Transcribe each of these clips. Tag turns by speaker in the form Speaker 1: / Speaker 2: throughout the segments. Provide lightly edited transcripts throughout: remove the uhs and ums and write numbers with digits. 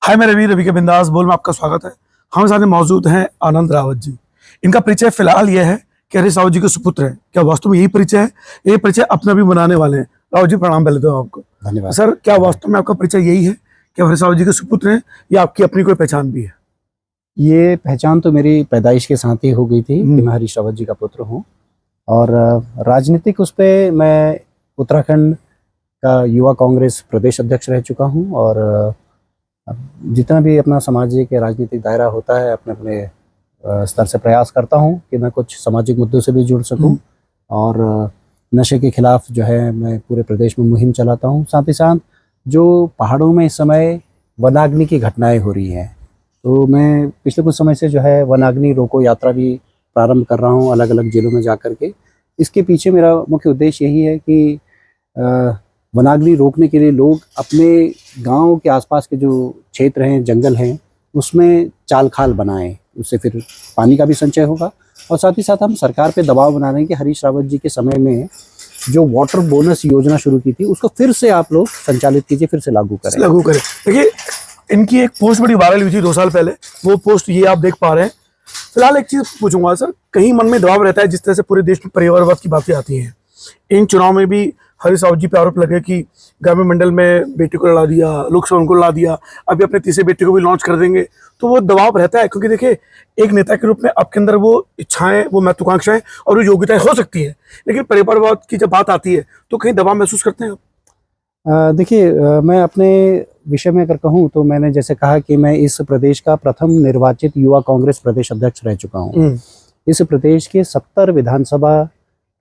Speaker 1: हाय, मैं रवि के बिंदास बोल में आपका स्वागत है। हमारे साथ मौजूद हैं आनंद रावत जी। इनका परिचय फिलहाल ये है कि हरीश रावत जी के सुपुत्र हैं। क्या वास्तव में यही परिचय है? ये परिचय अपना भी बनाने वाले हैं। रावत जी प्रणाम पहले तो आपको।
Speaker 2: धन्यवाद
Speaker 1: सर, क्या वास्तव में आपका परिचय यही है कि हरीश रावत जी के सुपुत्र हैं या आपकी अपनी कोई पहचान भी है?
Speaker 2: ये पहचान तो मेरी पैदाइश के साथ ही हो गई थी कि मैं हरीश रावत जी का पुत्र हूँ। और राजनीतिक उस पर मैं उत्तराखंड का युवा कांग्रेस प्रदेश अध्यक्ष रह चुका हूँ और जितना भी अपना सामाजिक या राजनीतिक दायरा होता है अपने अपने स्तर से प्रयास करता हूँ कि मैं कुछ सामाजिक मुद्दों से भी जुड़ सकूँ। और नशे के खिलाफ जो है मैं पूरे प्रदेश में मुहिम चलाता हूँ। साथ ही साथ जो पहाड़ों में इस समय वनाग्नि की घटनाएं हो रही हैं, तो मैं पिछले कुछ समय से जो है वनाग्नि रोको यात्रा भी प्रारंभ कर रहा हूँ अलग अलग जिलों में जा कर के। इसके पीछे मेरा मुख्य उद्देश्य यही है कि वनाग्नि रोकने के लिए लोग अपने गांव के आसपास के जो क्षेत्र हैं, जंगल हैं, उसमें चाल खाल बनाएं। उससे फिर पानी का भी संचय होगा और साथ ही साथ हम सरकार पे दबाव बना रहे हैं कि हरीश रावत जी के समय में जो वाटर बोनस योजना शुरू की थी उसको फिर से आप लोग संचालित कीजिए, फिर से लागू करें।
Speaker 1: देखिए, इनकी एक पोस्ट बड़ी वायरल हुई थी 2 साल पहले। वो पोस्ट ये आप देख पा रहे हैं। फिलहाल एक चीज पूछूंगा सर, कहीं मन में दबाव रहता है जिस तरह से पूरे देश में परिवारवाद की बातें आती हैं। इन चुनाव में भी हरीश रावत जी पे आरोप लगे कि ग्रामीण मंडल में बेटी को लड़ा दिया, लोकसभा उनको लड़ा दिया, अभी अपने तीसरे बेटे को भी लॉन्च कर देंगे। तो वो दबाव रहता है, क्योंकि देखिए एक नेता के रूप में आपके अंदर वो इच्छाएं, वो महत्वाकांक्षाएं और वो योग्यताएं हो सकती है, लेकिन परिवारवाद की जब बात आती है तो कहीं दबाव महसूस करते हैं आप?
Speaker 2: देखिए, मैं अपने विषय में अगर कहूँ तो मैंने जैसे कहा कि मैं इस प्रदेश का प्रथम निर्वाचित युवा कांग्रेस प्रदेश अध्यक्ष रह चुका हूँ। इस प्रदेश के 70 विधानसभा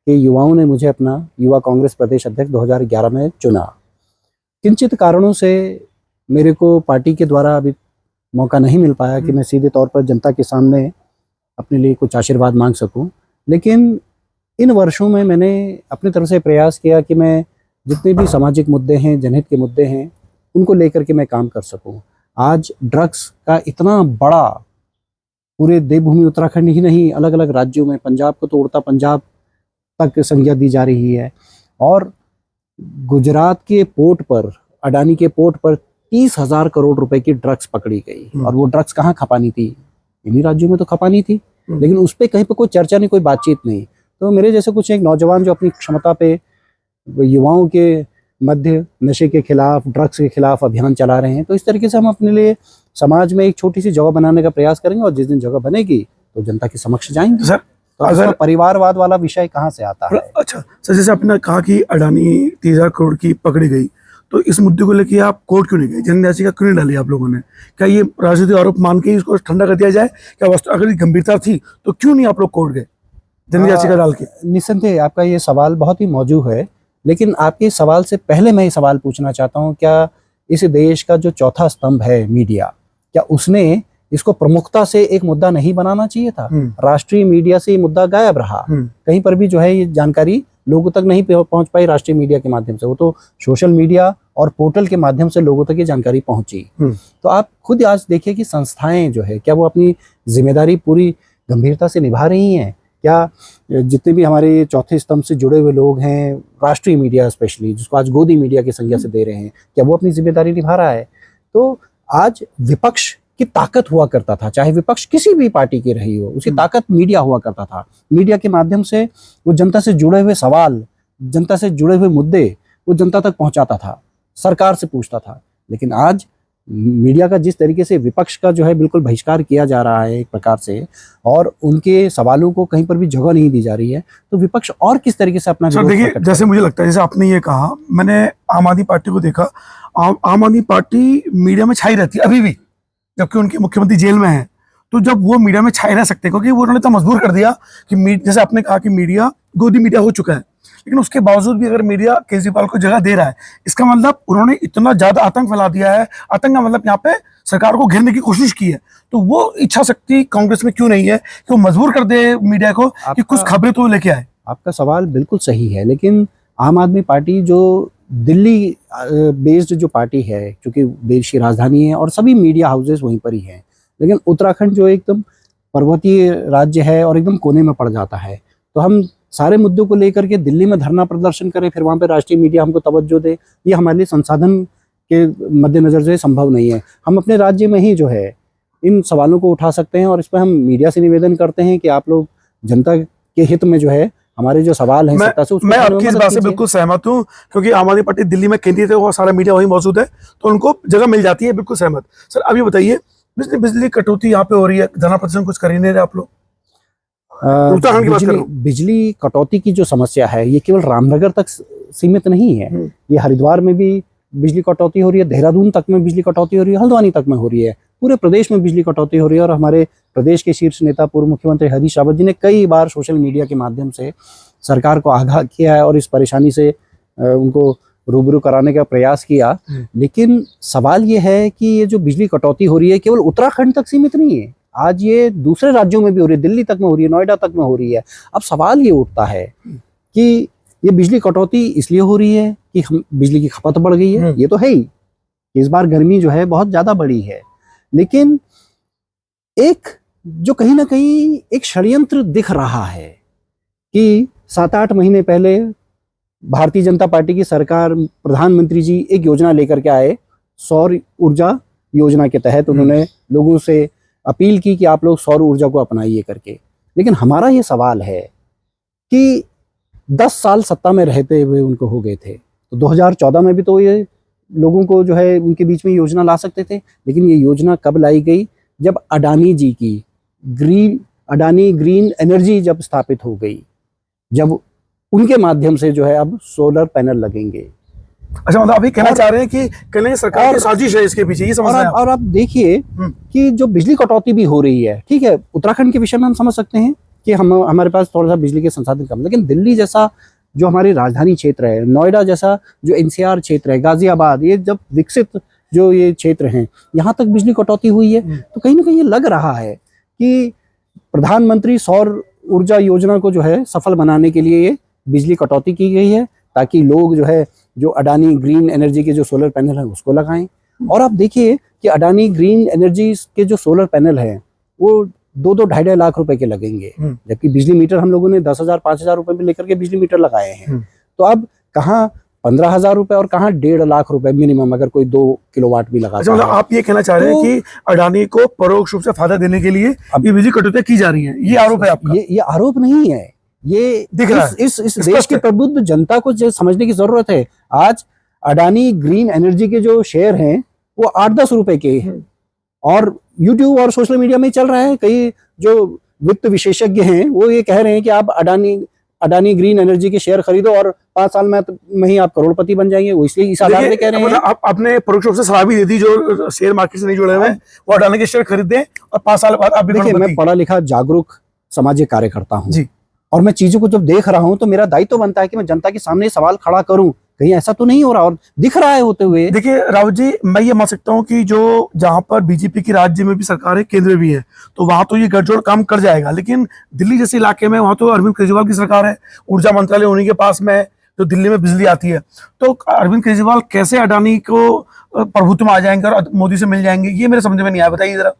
Speaker 2: के युवाओं ने मुझे अपना युवा कांग्रेस प्रदेश अध्यक्ष 2011 में चुना। किंचित कारणों से मेरे को पार्टी के द्वारा अभी मौका नहीं मिल पाया कि मैं सीधे तौर पर जनता के सामने अपने लिए कुछ आशीर्वाद मांग सकूं। लेकिन इन वर्षों में मैंने अपनी तरफ से प्रयास किया कि मैं जितने भी सामाजिक मुद्दे हैं, जनहित के मुद्दे हैं, उनको लेकर के मैं काम कर सकूं। आज ड्रग्स का इतना बड़ा पूरे देवभूमि उत्तराखंड ही नहीं, अलग अलग राज्यों में, पंजाब को तो उड़ता पंजाब तक संज्ञा दी जा रही है। और गुजरात के पोर्ट पर, अडानी के पोर्ट पर 30,000 करोड़ रुपए की ड्रग्स पकड़ी गई। और वो ड्रग्स कहाँ खपानी थी? इन्हीं राज्यों में तो खपानी थी, लेकिन उस पर कहीं पर कोई चर्चा नहीं, कोई बातचीत नहीं। तो मेरे जैसे कुछ एक नौजवान जो अपनी क्षमता पे युवाओं के मध्य नशे के खिलाफ, ड्रग्स के खिलाफ अभियान चला रहे हैं, तो इस तरीके से हम अपने लिए समाज में एक छोटी सी जगह बनाने का प्रयास करेंगे और जिस दिन जगह बनेगी तो जनता के समक्ष जाएंगे।
Speaker 1: सर,
Speaker 2: तो अगर परिवारवाद वाला विषय कहाँ से आता है?
Speaker 1: अच्छा सर, जैसे आपने कहा कि अडानी 30,000 करोड़ की पकड़ी गई, तो इस मुद्दे को लेकर आप कोर्ट क्यों नहीं गए? जन याचिका क्यों नहीं डाली आप लोगों ने? क्या ये राजनीतिक आरोप मान के इसको ठंडा कर दिया जाए? क्या वस्तु अगर गंभीरता थी तो क्यों नहीं आप लोग कोर्ट गए जन याचिका डाल के?
Speaker 2: निस्संदेह आपका ये सवाल बहुत ही मौजूद है, लेकिन आपके सवाल से पहले मैं ये सवाल पूछना चाहता हूँ, क्या इस देश का जो चौथा स्तंभ है मीडिया, क्या उसने इसको प्रमुखता से एक मुद्दा नहीं बनाना चाहिए था? राष्ट्रीय मीडिया से ये मुद्दा गायब रहा। कहीं पर भी जो है ये जानकारी लोगों तक नहीं पहुंच पाई राष्ट्रीय मीडिया के माध्यम से। वो तो सोशल मीडिया और पोर्टल के माध्यम से लोगों तक ये जानकारी पहुंची। तो आप खुद आज देखिए कि संस्थाएं जो है, क्या वो अपनी जिम्मेदारी पूरी गंभीरता से निभा रही हैं? क्या जितने भी हमारे चौथे स्तंभ से जुड़े हुए लोग हैं, राष्ट्रीय मीडिया स्पेशली, जिसको आज गोदी मीडिया की संज्ञा से दे रहे हैं, क्या वो अपनी जिम्मेदारी निभा रहा है? तो आज विपक्ष की ताकत हुआ करता था, चाहे विपक्ष किसी भी पार्टी की रही हो, उसकी ताकत मीडिया हुआ करता था। मीडिया के माध्यम से वो जनता से जुड़े हुए सवाल, जनता से जुड़े हुए मुद्दे वो जनता तक पहुंचाता था, सरकार से पूछता था। लेकिन आज मीडिया का जिस तरीके से विपक्ष का जो है बिल्कुल बहिष्कार किया जा रहा है एक प्रकार से, और उनके सवालों को कहीं पर भी जगह नहीं दी जा रही है, तो विपक्ष और किस तरीके से अपना
Speaker 1: विरोध? देखिए, जैसे मुझे लगता है, जैसे आपने ये कहा, मैंने आम आदमी पार्टी को देखा, आम आदमी पार्टी मीडिया में छाई रहती है अभी भी, जबकि उनके मुख्यमंत्री जेल में हैं। तो जब वो मीडिया में छाए रह सकते हैं, क्योंकि वो उन्होंने तो मजबूर कर दिया कि जैसे आपने कहा कि मीडिया गोदी मीडिया हो चुका है, लेकिन उसके बावजूद भी अगर मीडिया केजरीवाल को जगह दे रहा है, इसका मतलब उन्होंने इतना ज्यादा आतंक फैला दिया है। आतंक का मतलब यहाँ पे सरकार को घेरने की कोशिश की है। तो वो इच्छा शक्ति कांग्रेस में क्यों नहीं है कि वो मजबूर कर दे मीडिया को कि कुछ खबरें तो लेके आए?
Speaker 2: आपका सवाल बिल्कुल सही है, लेकिन आम आदमी पार्टी जो दिल्ली बेस्ड जो पार्टी है, क्योंकि देश की राजधानी है और सभी मीडिया हाउसेस वहीं पर ही हैं, लेकिन उत्तराखंड जो एकदम पर्वतीय राज्य है और एकदम कोने में पड़ जाता है, तो हम सारे मुद्दों को लेकर के दिल्ली में धरना प्रदर्शन करें, फिर वहाँ पे राष्ट्रीय मीडिया हमको तवज्जो दे, ये हमारे लिए संसाधन के मद्देनजर जो है संभव नहीं है। हम अपने राज्य में ही जो है इन सवालों को उठा सकते हैं और इस पर हम मीडिया से निवेदन करते हैं कि आप लोग जनता के हित में जो है हमारे जो सवाल हैं सत्ता से उसको
Speaker 1: मैं
Speaker 2: उठाने में
Speaker 1: आपकी इस
Speaker 2: मदद
Speaker 1: बात से
Speaker 2: कीजिए।
Speaker 1: बिल्कुल सहमत हूँ, क्योंकि आम आदमी पार्टी दिल्ली में केंद्रित है, वो सारा मीडिया वही मौजूद है, तो उनको जगह मिल जाती है। बिल्कुल सहमत। सर अभी बताइए, बिजली कटौती यहाँ पे हो रही है, धरना प्रदर्शन कुछ कर ही नहीं रहे आप लोग। उत्तराखंड की बात कर रहा हूँ।
Speaker 2: बिजली कटौती की जो समस्या है ये केवल रामनगर तक सीमित नहीं है, ये हरिद्वार में भी बिजली कटौती हो रही है, देहरादून तक में बिजली कटौती हो रही है, हल्द्वानी तक में हो रही है, पूरे प्रदेश में बिजली कटौती हो रही है। और हमारे प्रदेश के शीर्ष नेता पूर्व मुख्यमंत्री हरीश रावत जी ने कई बार सोशल मीडिया के माध्यम से सरकार को आगाह किया है और इस परेशानी से उनको रूबरू कराने का प्रयास किया। लेकिन सवाल ये है कि ये जो बिजली कटौती हो रही है केवल उत्तराखंड तक सीमित नहीं है, आज ये दूसरे राज्यों में भी हो रही है, दिल्ली तक में हो रही है, नोएडा तक में हो रही है। अब सवाल ये उठता है कि ये बिजली कटौती इसलिए हो रही है कि हम बिजली की खपत बढ़ गई है, ये तो है ही, इस बार गर्मी जो है बहुत ज्यादा बढ़ी है। लेकिन एक जो कहीं ना कहीं एक षड्यंत्र दिख रहा है कि 7-8 महीने पहले भारतीय जनता पार्टी की सरकार, प्रधानमंत्री जी एक योजना लेकर के आए, सौर ऊर्जा योजना के तहत उन्होंने लोगों से अपील की कि आप लोग सौर ऊर्जा को अपनाइए करके। लेकिन हमारा ये सवाल है कि 10 साल सत्ता में रहते हुए उनको हो गए थे, तो 2014 में भी तो ये लोगों को जो है उनके बीच में योजना ला सकते थे। लेकिन ये योजना कब लाई गई? जब अडानी जी की अडानी ग्रीन एनर्जी जब स्थापित हो गई, जब उनके माध्यम से जो है अब सोलर पैनल लगेंगे।
Speaker 1: अच्छा, मतलब अभी कहना चाह रहे हैं कि कहीं सरकार की साजिश है इसके पीछे, ये समझ रहे हैं आप?
Speaker 2: और आप देखिए कि जो बिजली कटौती भी हो रही है, ठीक है, उत्तराखंड के विषय में हम समझ सकते हैं कि हमारे पास थोड़ा सा बिजली के संसाधन कम, लेकिन दिल्ली जैसा जो हमारी राजधानी क्षेत्र है, नोएडा जैसा जो एनसीआर क्षेत्र है, गाजियाबाद, ये जब विकसित जो ये क्षेत्र हैं, यहाँ तक बिजली कटौती हुई है। तो कहीं ना कहीं ये लग रहा है कि प्रधानमंत्री सौर ऊर्जा योजना को जो है सफल बनाने के लिए ये बिजली कटौती की गई है, ताकि लोग जो है जो अडानी ग्रीन एनर्जी के जो सोलर पैनल है उसको लगाएं। और आप देखिए कि अडानी ग्रीन एनर्जी के जो सोलर पैनल है वो 2-2 लाख रुपए के लगेंगे, जबकि बिजली मीटर हम लोगों ने 10,000 5,000 रुपए में लेकर के बिजली मीटर लगाए हैं। तो अब कहाँ 15,000 रुपए और कहाँ 1.5 लाख रुपए मिनिमम, अगर कोई 2 किलोवाट भी लगा।
Speaker 1: अच्छा, मतलब आप ये कहना चाह रहे हैं कि अडानी को परोक्ष रूप से फायदा देने के लिए ये बिजली कटौती की जा रही है, ये आरोप है आपका?
Speaker 2: ये आरोप नहीं है, ये
Speaker 1: दिख रहा है।
Speaker 2: इस देश की प्रबुद्ध जनता को जो समझने की जरूरत है। आज अडानी ग्रीन एनर्जी के जो शेयर हैं वो 8-10 रुपए के हैं और यूट्यूब और सोशल मीडिया में चल रहा है। कई जो वित्त विशेषज्ञ हैं वो ये कह रहे हैं कि आप अडानी ग्रीन एनर्जी के शेयर खरीदो और 5 साल में ही आप करोड़पति बन जाएंगे। वो इसलिए इस आधार पे कह रहे हैं।
Speaker 1: आप अपने परोक्ष रूप से सलाह भी दे दी जो शेयर मार्केट से नहीं जुड़े हुए हैं, वो अडानी के शेयर खरीद दें और 5 साल बाद आप भी
Speaker 2: देखिए, मैं पढ़ा लिखा जागरूक सामाजिक कार्यकर्ता हूँ
Speaker 1: जी,
Speaker 2: और मैं चीजों को जब देख रहा हूं तो मेरा दायित्व बनता है कि मैं जनता के सामने सवाल खड़ा करूं, कहीं ऐसा तो नहीं हो रहा और दिख रहा है होते हुए।
Speaker 1: देखिए राहुल जी, मैं ये मान सकता हूँ कि जो जहां पर बीजेपी की राज्य में भी सरकार है, केंद्र में भी है, तो वहां तो ये गठजोड़ काम कर जाएगा। लेकिन दिल्ली जैसे इलाके में वहां तो अरविंद केजरीवाल की सरकार है, ऊर्जा मंत्रालय उन्हीं के पास में है, जो दिल्ली में बिजली आती है। तो अरविंद केजरीवाल कैसे अडानी को प्रभुत्व में आ जाएंगे और मोदी से मिल जाएंगे, ये मेरे समझ में नहीं आया, बताइए जरा।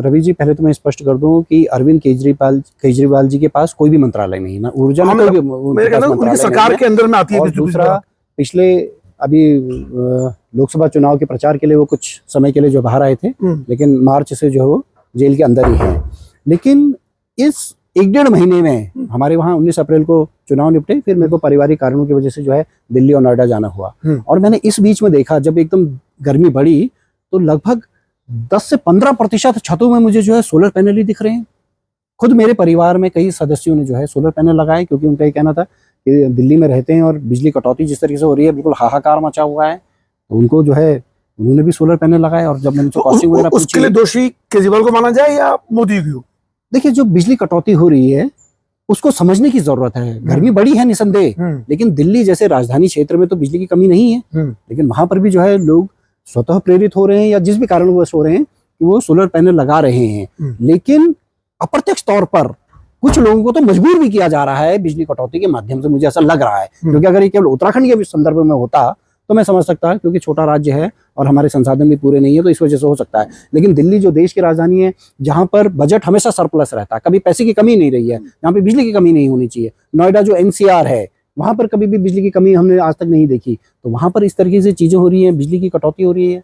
Speaker 2: रवि जी, पहले तो मैं स्पष्ट कर दूं कि अरविंद केजरीवाल जी के पास कोई भी मंत्रालय नहीं है, ना ऊर्जा में कोई भी
Speaker 1: उनकी सरकार के अंदर में आती है।
Speaker 2: और दूसरा, पिछले अभी लोकसभा चुनाव के प्रचार के लिए वो कुछ समय के लिए जो बाहर आए थे, लेकिन मार्च से जो है वो जेल के अंदर ही हैं। लेकिन इस 1-1.5 महीने में हमारे वहाँ 19 अप्रैल को चुनाव निपटे, फिर मेरे को पारिवारिक कारणों की वजह से जो है दिल्ली और नोएडा जाना हुआ। और मैंने इस बीच में देखा, जब एकदम गर्मी बढ़ी तो लगभग 10 से 15% छतों में मुझे जो है सोलर पैनल ही दिख रहे हैं। खुद मेरे परिवार में कई सदस्यों ने जो है सोलर पैनल लगाए, क्योंकि उनका ये कहना था कि दिल्ली में रहते हैं और बिजली कटौती जिस तरीके से हो रही है, बिल्कुल हाहाकार मचा हुआ है, तो उनको जो है उन्होंने भी सोलर पैनल लगाए। और जब मैंने कॉस्टिंग वगैरह पूछी,
Speaker 1: उसके लिए दोषी केजरीवाल को माना जाए या मोदी को?
Speaker 2: देखिए, जो बिजली कटौती हो रही है उसको समझने की जरूरत है। गर्मी बड़ी है निसंदेह, लेकिन दिल्ली जैसे राजधानी क्षेत्र में तो बिजली की कमी नहीं है, लेकिन वहां पर भी जो है लोग स्वतः प्रेरित हो रहे हैं या जिस भी कारणवश हो रहे हैं कि वो सोलर पैनल लगा रहे हैं। लेकिन अप्रत्यक्ष तौर पर कुछ लोगों को तो मजबूर भी किया जा रहा है बिजली कटौती के माध्यम से, मुझे ऐसा लग रहा है। क्योंकि अगर ये केवल उत्तराखंड के संदर्भ में होता तो मैं समझ सकता, क्योंकि छोटा राज्य है और हमारे संसाधन भी पूरे नहीं है, तो इस वजह से हो सकता है। लेकिन दिल्ली जो देश की राजधानी है, जहां पर बजट हमेशा सरप्लस रहता है, कभी पैसे की कमी नहीं रही है, जहाँ पे बिजली की कमी नहीं होनी चाहिए। नोएडा जो एनसीआर है, वहां पर कभी भी बिजली की कमी हमने आज तक नहीं देखी। तो वहां पर इस तरीके से चीजें हो रही हैं, बिजली की कटौती हो रही है,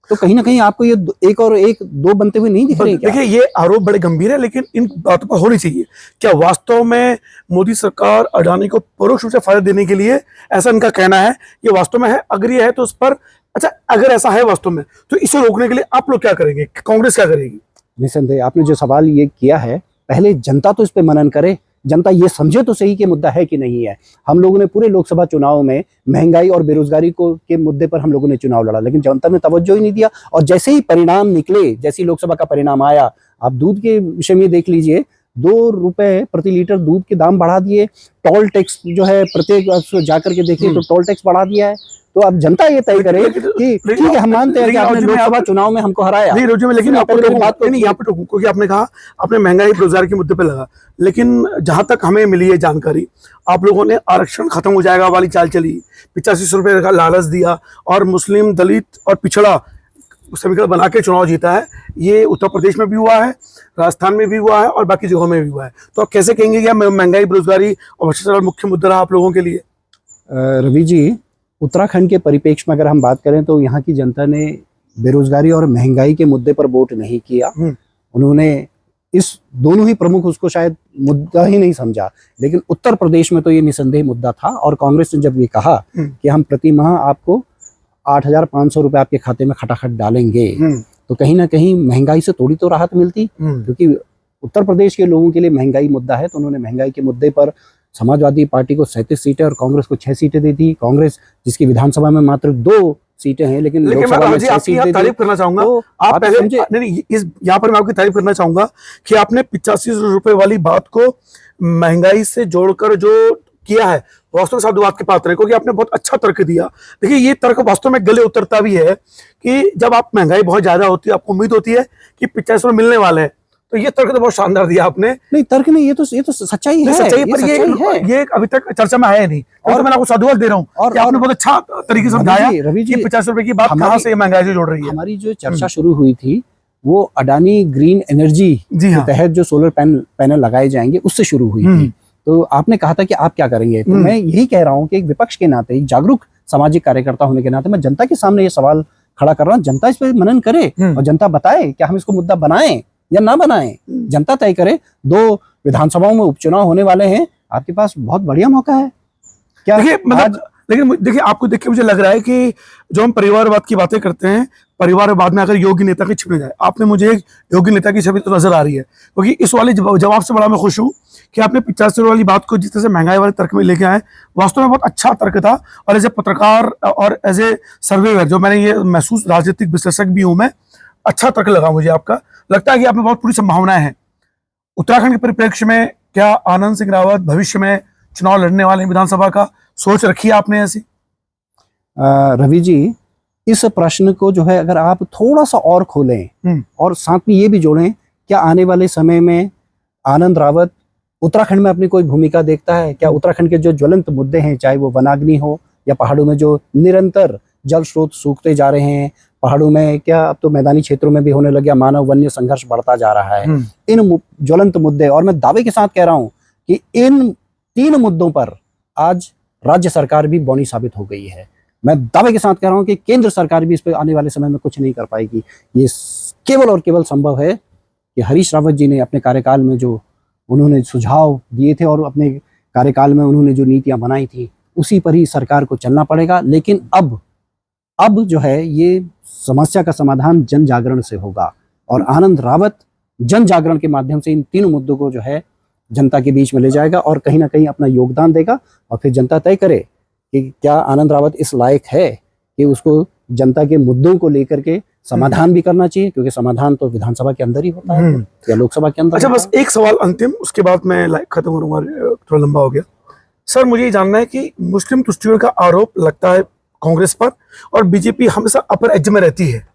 Speaker 2: तो कहीं ना कहीं आपको ये एक और एक दो बनते हुए नहीं दिख रहे क्या?
Speaker 1: देखिए, ये आरोप बड़े गंभीर है, लेकिन इन बातों पर होनी चाहिए। क्या वास्तव में मोदी सरकार अडानी को परोक्ष रूप से फायदा देने के लिए, ऐसा इनका कहना है, ये वास्तव में है? अगर ये है तो उस पर, अच्छा अगर ऐसा है वास्तव में, तो इसे रोकने के लिए आप लोग क्या करेंगे, कांग्रेस क्या करेगी?
Speaker 2: निसंदेह आपने जो सवाल ये किया है, पहले जनता तो इस पे मनन करे, जनता ये समझे तो सही कि मुद्दा है कि नहीं है। हम लोगों ने पूरे लोकसभा चुनाव में महंगाई और बेरोजगारी को के मुद्दे पर हम लोगों ने चुनाव लड़ा, लेकिन जनता ने तवज्जो ही नहीं दिया। और जैसे ही परिणाम निकले, जैसी लोकसभा का परिणाम आया, आप दूध के विषय में देख लीजिए, 2 रुपए प्रति लीटर दूध के दाम बढ़ा दिए। टोल टैक्स जो है प्रत्येक जाकर के देखिए तो टोल टैक्स बढ़ा दिया है। तो अब जनता ये तय करे कि ठीक है, हम मानते हैं कि आपने लोकसभा चुनाव में हमको हराया।
Speaker 1: नहीं रोजी में, लेकिन
Speaker 2: यहाँ
Speaker 1: पे टोकूं, क्योंकि आपने कहा, आपने महंगाई बेरोजगार के मुद्दे पे लगा, लेकिन जहां तक हमें मिली है जानकारी, आप लोगों ने आरक्षण खत्म हो जाएगा वाली चाल चली, 85 रुपए का लालच दिया, और मुस्लिम, दलित और पिछड़ा समीकरण बना के चुनाव जीता है। ये उत्तर प्रदेश में भी हुआ है, राजस्थान में भी हुआ है, और बाकी जगहों में भी हुआ है। तो आप कैसे कहेंगे कि महंगाई, बेरोजगारी और भ्रष्टाचार मुख्य मुद्दा रहा आप लोगों के लिए?
Speaker 2: रवि जी, उत्तराखंड के परिप्रेक्ष्य में अगर हम बात करें तो यहाँ की जनता ने बेरोजगारी और महंगाई के मुद्दे पर वोट नहीं किया। उन्होंने इस दोनों ही प्रमुख उसको शायद मुद्दा ही नहीं समझा, लेकिन उत्तर प्रदेश में तो ये निसंदेह मुद्दा था। और कांग्रेस ने जब ये कहा कि हम प्रति माह आपको 8,500 रुपए आपके खाते में खटाखट डालेंगे, तो कहीं ना कहीं महंगाई से थोड़ी तो राहत मिलती, क्योंकि उत्तर प्रदेश के लोगों के लिए महंगाई मुद्दा है। तो उन्होंने महंगाई के मुद्दे पर समाजवादी पार्टी को 37 सीटें और कांग्रेस को 6 सीटें दी थी। कांग्रेस जिसकी विधानसभा में मात्र 2 सीटें हैं, लेकिन लोकसभा में 6 सीटें।
Speaker 1: तारीफ करना चाहूंगा,
Speaker 2: तो
Speaker 1: आप पहले नहीं, इस यहाँ पर मैं आपकी तारीफ करना चाहूंगा कि आपने 85 रुपए वाली बात को महंगाई से जोड़कर जो किया है, वास्तव में साधुवाद के पात्र है, क्योंकि आपने बहुत अच्छा तर्क दिया। देखिए, ये तर्क वास्तव में गले उतरता भी है कि जब आप महंगाई बहुत ज्यादा होती है, आपको उम्मीद होती है कि 85 रुपए मिलने वाले हैं, तो ये तर्क तो बहुत शानदार दिया आपने।
Speaker 2: नहीं, तर्क नहीं, ये तो सच्चाई है,
Speaker 1: सच्चाई, पर ये अभी तक चर्चा में आया नहीं, और तो मैं आपको साधुवाद दे रहा हूँ कि आपने बहुत अच्छा तरीके से समझाया कि 50 रुपए की बात कहाँ से महंगाई से जोड़ रही है।
Speaker 2: हमारी जो चर्चा शुरू हुई थी वो अडानी ग्रीन एनर्जी के तहत जो सोलर पैनल लगाए जाएंगे उससे शुरू हुई थी। तो आपने कहा था कि आप क्या करेंगे, तो मैं यही कह रहा हूँ कि एक विपक्ष के नाते, एक जागरूक सामाजिक कार्यकर्ता होने के नाते मैं जनता के सामने ये सवाल खड़ा कर रहा हूँ। जनता इस पर मनन करे और जनता बताए कि हम इसको मुद्दा बनाएं या ना बनाएं, जनता तय करे। 2 विधानसभाओं में उपचुनाव होने वाले हैं, आपके पास बहुत बढ़िया मौका है। क्या
Speaker 1: लेकिन देखिए, आपको देख के मुझे लग रहा है कि जो हम परिवारवाद की बातें करते हैं, परिवारवाद में अगर योगी नेता की छिपने जाए, आपने मुझे एक योगी नेता की छवि तो नजर आ रही है, क्योंकि इस वाले जवाब से बड़ा मैं खुश हूँ कि आपने 85 वाली बात को जिस तरह से महंगाई वाले तर्क में लेके आए, वास्तव में बहुत अच्छा तर्क था। और एज ए पत्रकार और एज ए सर्वेयर, जो मैंने ये महसूस, राजनीतिक विश्लेषक भी हूं मैं, अच्छा तर्क लगा मुझे आपका। लगता है कि आप में बहुत पूरी संभावनाएं हैं। उत्तराखंड के परिप्रेक्ष्य में क्या आनंद सिंह रावत भविष्य में चुनाव लड़ने वाले विधानसभा का सोच रखी है आपने ऐसी?
Speaker 2: रवि जी, इस प्रश्न को जो है अगर आप थोड़ा सा और खोलें और साथ में ये भी जोड़ें, क्या आने वाले समय में आनंद रावत उत्तराखंड में अपनी कोई भूमिका देखता है? क्या उत्तराखंड के जो ज्वलंत मुद्दे हैं, चाहे वो वनाग्नि हो या पहाड़ों में जो निरंतर जल स्रोत सूखते जा रहे हैं, पहाड़ों में क्या अब तो मैदानी क्षेत्रों में भी होने लग गया, मानव वन्य संघर्ष बढ़ता जा रहा है, इन ज्वलंत मुद्दे, और मैं दावे के साथ कह रहा हूं कि इन 3 मुद्दों पर आज राज्य सरकार भी बौनी साबित हो गई है। मैं दावे के साथ कह रहा हूं कि केंद्र सरकार भी इस पर आने वाले समय में कुछ नहीं कर पाएगी। ये केवल और केवल संभव है कि हरीश रावत जी ने अपने कार्यकाल में जो उन्होंने सुझाव दिए थे और अपने कार्यकाल में उन्होंने जो नीतियां बनाई थी, उसी पर ही सरकार को चलना पड़ेगा। लेकिन अब जो है ये समस्या का समाधान जन जागरण से होगा, और आनंद रावत जन जागरण के माध्यम से इन 3 मुद्दों को जो है जनता के बीच में ले जाएगा और कहीं ना कहीं अपना योगदान देगा। और फिर जनता तय करे कि क्या आनंद रावत इस लायक है कि उसको जनता के मुद्दों को लेकर के समाधान भी करना चाहिए, क्योंकि समाधान तो विधानसभा के अंदर ही होता है या लोकसभा के अंदर।
Speaker 1: अच्छा, बस एक सवाल अंतिम, उसके बाद मैं खत्म करूंगा, थोड़ा लंबा हो गया। सर, मुझे ये जानना है कि मुस्लिम तुष्टिकरण का आरोप लगता है कांग्रेस पर, और बीजेपी हमेशा अपर एज में रहती है,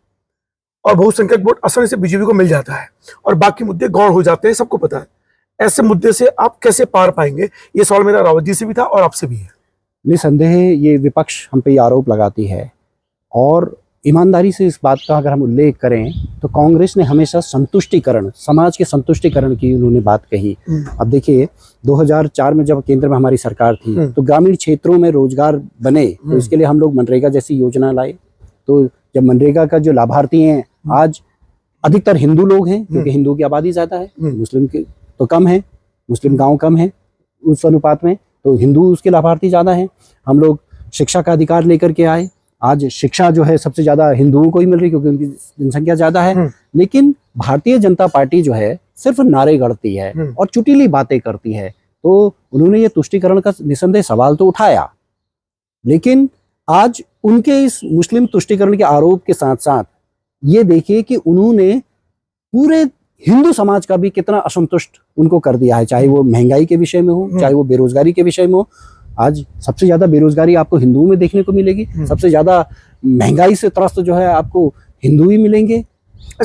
Speaker 1: और बहुसंख्यक वोट आसानी से बीजेपी को मिल जाता है, और बाकी मुद्दे गौण हो जाते हैं, सबको पता है। ऐसे मुद्दे से आप कैसे पार पाएंगे? ये सवाल मेरा रावत जी से भी था और आपसे भी है।
Speaker 2: निसंदेह ये विपक्ष हम पे आरोप लगाती है, और ईमानदारी से इस बात का अगर हम उल्लेख करें तो कांग्रेस ने हमेशा संतुष्टिकरण, समाज के संतुष्टिकरण की उन्होंने बात कही। अब देखिए 2004 में जब केंद्र में हमारी सरकार थी तो ग्रामीण क्षेत्रों में रोजगार बने, तो इसके लिए हम लोग मनरेगा जैसी योजना लाए। तो जब मनरेगा का जो लाभार्थी हैं आज अधिकतर हिंदू लोग हैं, क्योंकि हिंदू की आबादी ज्यादा है, मुस्लिम की तो कम है, मुस्लिम गांव कम है उस अनुपात में, तो हिंदू उसके लाभार्थी ज्यादा हैं। हम लोग शिक्षा का अधिकार लेकर के आए, आज शिक्षा जो है सबसे ज्यादा हिंदुओं को ही मिल रही क्योंकि उनकी जनसंख्या ज्यादा है। लेकिन भारतीय जनता पार्टी जो है सिर्फ नारे गढ़ती है और चुटीली बातें करती है। तो उन्होंने ये तुष्टीकरण का निसंदेह सवाल तो उठाया, लेकिन आज उनके इस मुस्लिम तुष्टीकरण के आरोप के साथ साथ ये देखिए कि उन्होंने पूरे हिंदू समाज का भी कितना असंतुष्ट उनको कर दिया है, चाहे वो महंगाई के विषय में हो, चाहे वो बेरोजगारी के विषय में हो। आज सबसे ज्यादा बेरोजगारी आपको हिंदुओं में देखने को मिलेगी, सबसे ज्यादा महंगाई से त्रस्त जो है आपको हिंदू ही मिलेंगे।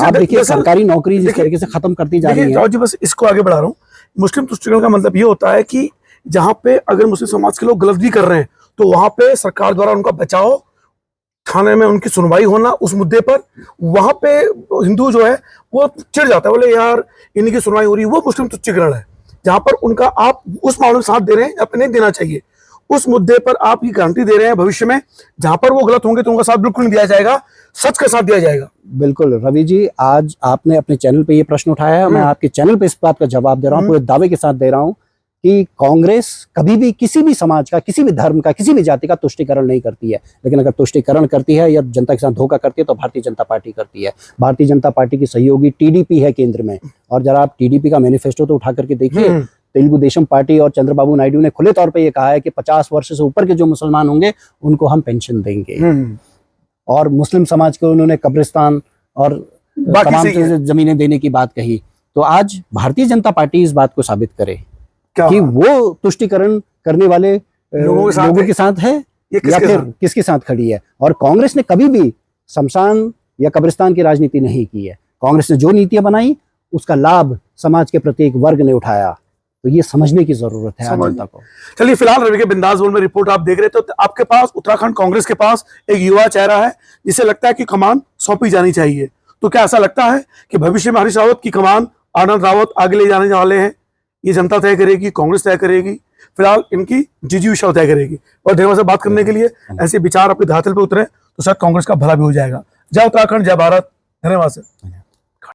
Speaker 2: आप देखिए सरकारी नौकरी जिस तरीके से खत्म करती जा रही है।
Speaker 1: जी बस इसको आगे बढ़ा रहा हूँ। मुस्लिम तुष्टीकरण का मतलब ये होता है कि जहाँ पे अगर मुस्लिम समाज के लोग गलत भी कर रहे हैं तो वहां पे सरकार द्वारा उनका बचाव, थाने में उनकी सुनवाई होना उस मुद्दे पर, वहां पे हिंदू जो है वो चिढ़ जाता है, बोले यार इनकी सुनवाई हो रही है, वो मुस्लिम तुष्टीकरण है। जहां पर उनका आप उस मामले में साथ दे रहे हैं, अपने नहीं देना चाहिए, उस मुद्दे पर आप ये गारंटी दे रहे हैं भविष्य में जहां पर वो गलत होंगे तो उनका साथ बिल्कुल नहीं दिया जाएगा, सच का साथ दिया जाएगा।
Speaker 2: बिल्कुल रवि जी, आज आपने अपने चैनल पे ये प्रश्न उठाया है, मैं आपके चैनल पे इस बात का जवाब दे रहा हूँ, पूरे दावे के साथ दे रहा हूँ कि कांग्रेस कभी भी किसी भी समाज का, किसी भी धर्म का, किसी भी जाति का तुष्टीकरण नहीं करती है। लेकिन अगर तुष्टीकरण करती है या जनता के साथ धोखा करती है तो भारतीय जनता पार्टी करती है। भारतीय जनता पार्टी की सहयोगी टीडीपी है केंद्र में, और जरा आप टीडीपी का मैनिफेस्टो तो उठा करके देखिए। तेलुगु देशम पार्टी और चंद्रबाबू नायडू ने खुले तौर पे ये कहा है कि 50 वर्ष से ऊपर के जो मुसलमान होंगे उनको हम पेंशन देंगे, और मुस्लिम समाज को उन्होंने कब्रिस्तान और तमाम जमीनें देने की बात कही। तो आज भारतीय जनता पार्टी इस बात को साबित करे कि वो तुष्टीकरण करने वाले लोगों के साथ है या फिर किसके साथ खड़ी है। और कांग्रेस ने कभी भी शमशान या कब्रिस्तान की राजनीति नहीं की है। कांग्रेस ने जो नीतियां बनाई उसका लाभ समाज के प्रत्येक वर्ग ने उठाया, तो ये समझने की जरूरत है जनता को।
Speaker 1: चलिए, फिलहाल रवि के बिंदास बोल में रिपोर्ट आप देख रहे थे, तो आपके पास उत्तराखंड कांग्रेस के पास एक युवा चेहरा है जिसे लगता है कि कमान सौंपी जानी चाहिए। तो क्या ऐसा लगता है कि भविष्य में हरीश रावत की कमान आनंद रावत आगे ले जाने वाले हैं? ये जनता तय करेगी, कांग्रेस तय करेगी, फिलहाल इनकी जिजीविषय तय करेगी। और ढेर से बात करने के लिए, ऐसे विचार आपके धरातल पे उतरे तो शायद कांग्रेस का भला भी हो जाएगा। जय उत्तराखंड, जय भारत, धन्यवाद सर।